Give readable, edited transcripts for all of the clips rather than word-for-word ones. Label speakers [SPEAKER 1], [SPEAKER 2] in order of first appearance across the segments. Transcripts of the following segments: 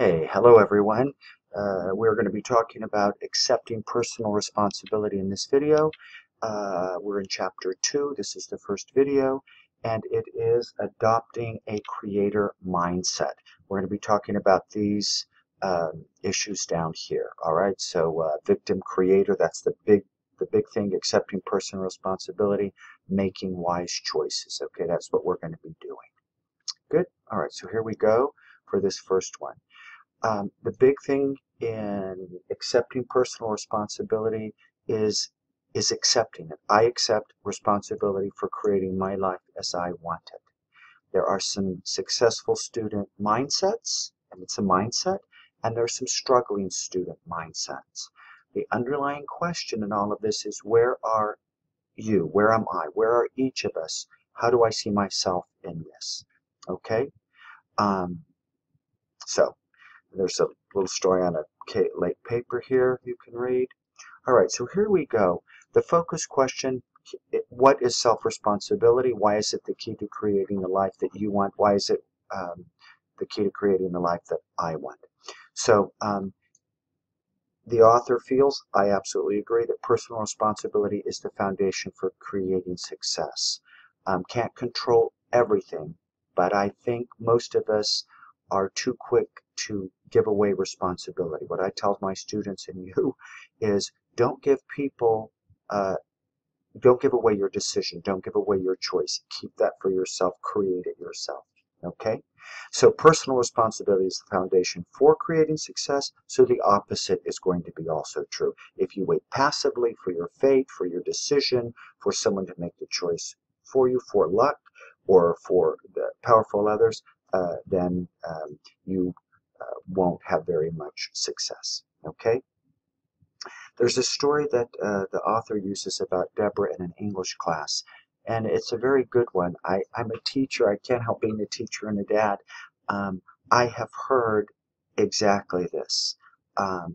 [SPEAKER 1] Hey, hello everyone. We're going to be talking about accepting personal responsibility in this video. We're in chapter 2. This is the first video, and it is adopting a creator mindset. We're going to be talking about these issues down here. All right, so victim creator, that's the big thing, accepting personal responsibility, making wise choices. Okay, that's what we're going to be doing. Good. All right, so here we go for this first one. The big thing in accepting personal responsibility is accepting it. I accept responsibility for creating my life as I want it. There are some successful student mindsets, and it's a mindset, and there are some struggling student mindsets. The underlying question in all of this is, where are you? Where am I? Where are each of us? How do I see myself in this? Okay? Um, so, There's a little story on a late paper here you can read. All right, so here we go. The focus question, what is self-responsibility? Why is it the key to creating the life that you want? Why is it the key to creating the life that I want? So the author feels, I absolutely agree, that personal responsibility is the foundation for creating success. Can't control everything, but I think most of us are too quick to give away responsibility. What I tell my students and you is, don't give people, don't give away your decision, don't give away your choice. Keep that for yourself, create it yourself. Okay? So personal responsibility is the foundation for creating success, so the opposite is going to be also true. If you wait passively for your fate, for your decision, for someone to make the choice for you, for luck, or for the powerful others, then you won't have very much success. Okay? There's a story that the author uses about Deborah in an English class, and it's a very good one. I'm a teacher. I can't help being a teacher and a dad. Um, I have heard exactly this.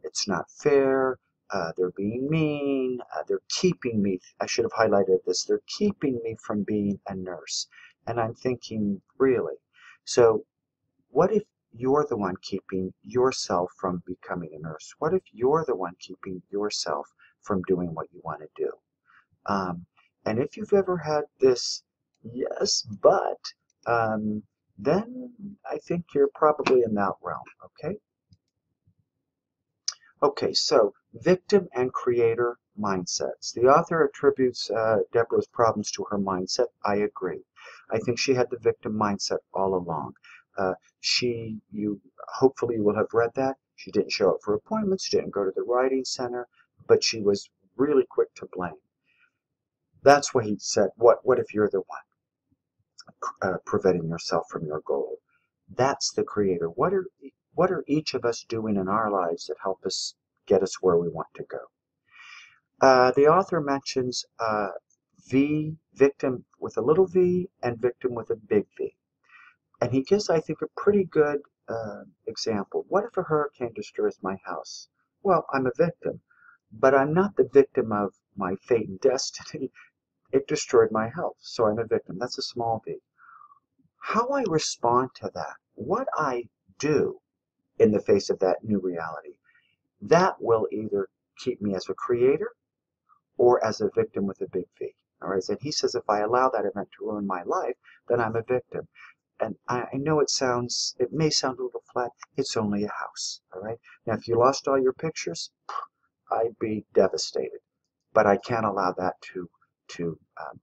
[SPEAKER 1] It's not fair. They're being mean. They're keeping me. I should have highlighted this. They're keeping me from being a nurse. And I'm thinking, really? So what if you're the one keeping yourself from becoming a nurse? What if you're the one keeping yourself from doing what you want to do? Um, and if you've ever had this, yes, but, um, then I think you're probably in that realm, okay? Okay, so victim and creator mindsets. The author attributes Deborah's problems to her mindset. I agree. I think she had the victim mindset all along. You hopefully you will have read that. She didn't show up for appointments, she didn't go to the writing center, but she was really quick to blame. That's what he said. What if you're the one preventing yourself from your goal? That's the creator. What are each of us doing in our lives that help us get us where we want to go? The author mentions victim with a little v, and victim with a big V. And he gives, I think, a pretty good example. What if a hurricane destroys my house? Well, I'm a victim, but I'm not the victim of my fate and destiny. It destroyed my health, so I'm a victim. That's a small v. How I respond to that, what I do in the face of that new reality, that will either keep me as a creator or as a victim with a big V. All right, and he says if I allow that event to ruin my life, then I'm a victim. And I know it may sound a little flat. It's only a house. All right. Now, if you lost all your pictures, I'd be devastated. But I can't allow that to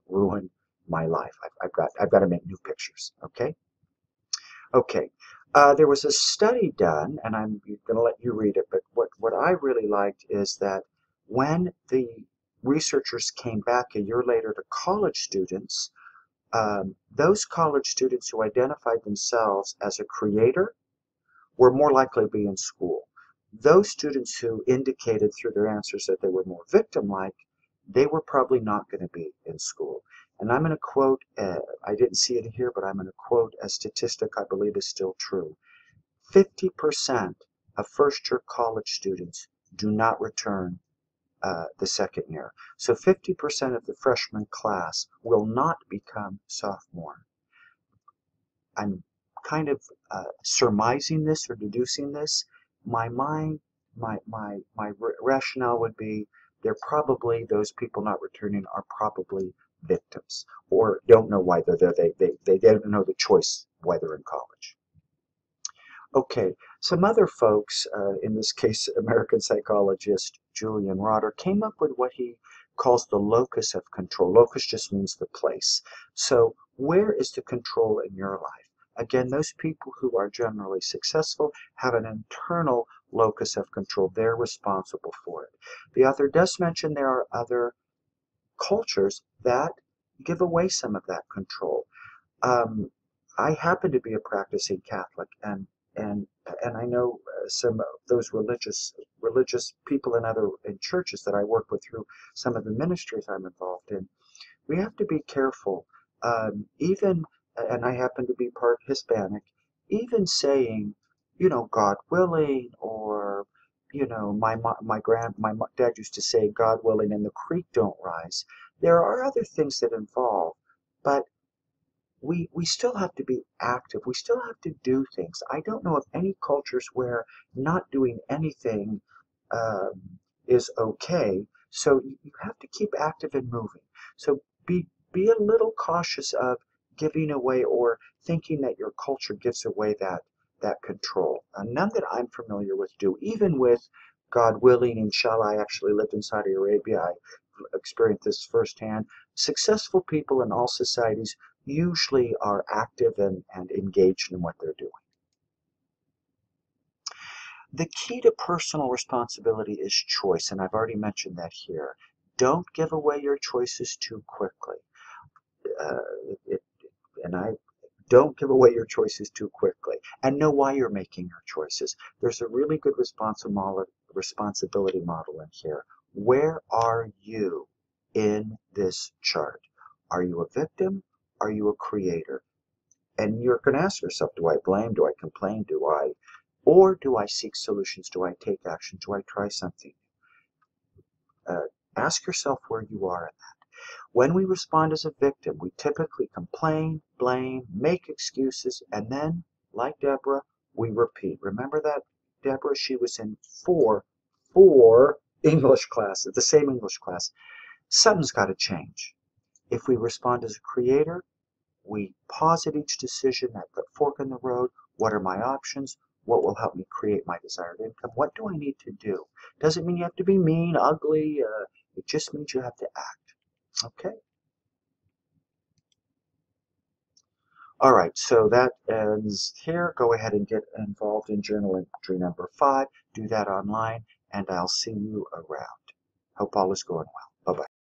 [SPEAKER 1] ruin my life. I've got to make new pictures. Okay. Okay. There was a study done, and I'm going to let you read it, but what I really liked is that when the researchers came back a year later to college students, those college students who identified themselves as a creator were more likely to be in school. Those students who indicated through their answers that they were more victim-like, they were probably not going to be in school. And I'm going to quote, I didn't see it here, but I'm going to quote a statistic I believe is still true. 50% of first-year college students do not return the second year. So 50% of the freshman class will not become sophomore. I'm kind of surmising this or deducing this, my mind, my rationale would be those people not returning are probably victims or don't know why they're there. They don't know the choice why they're in college. Okay, some other folks, in this case American psychologist Julian Rotter, came up with what he calls the locus of control. Locus just means the place. So where is the control in your life? Again, those people who are generally successful have an internal locus of control. They're responsible for it. The author does mention there are other cultures that give away some of that control. I happen to be a practicing Catholic, and I know some of those religious people in churches that I work with through some of the ministries I'm involved in. We have to be careful, even, and I happen to be part Hispanic, even saying, God willing, or my dad used to say, God willing, and the creek don't rise. There are other things that involve, but we still have to be active. We still have to do things. I don't know of any cultures where not doing anything is okay. So you have to keep active and moving. So be a little cautious of giving away or thinking that your culture gives away that control. None that I'm familiar with do. Even with God willing, inshallah, I actually lived in Saudi Arabia. I experienced this firsthand. Successful people in all societies usually are active and engaged in what they're doing. The key to personal responsibility is choice, and I've already mentioned that here. Don't give away your choices too quickly. Don't give away your choices too quickly, and know why you're making your choices. There's a really good responsibility model in here. Where are you in this chart? Are you a victim? Are you a creator? And you're going to ask yourself, do I blame? Do I complain? Or do I seek solutions? Do I take action? Do I try something? Ask yourself where you are in that. When we respond as a victim, we typically complain, blame, make excuses, and then, like Deborah, we repeat. Remember that Deborah? She was in four English classes, the same English class. Something's got to change. If we respond as a creator, we pause at each decision at the fork in the road. What are my options? What will help me create my desired income? What do I need to do? Doesn't mean you have to be mean, ugly. It just means you have to act. Okay? All right, so that ends here. Go ahead and get involved in journal entry number 5. Do that online, and I'll see you around. Hope all is going well. Bye-bye.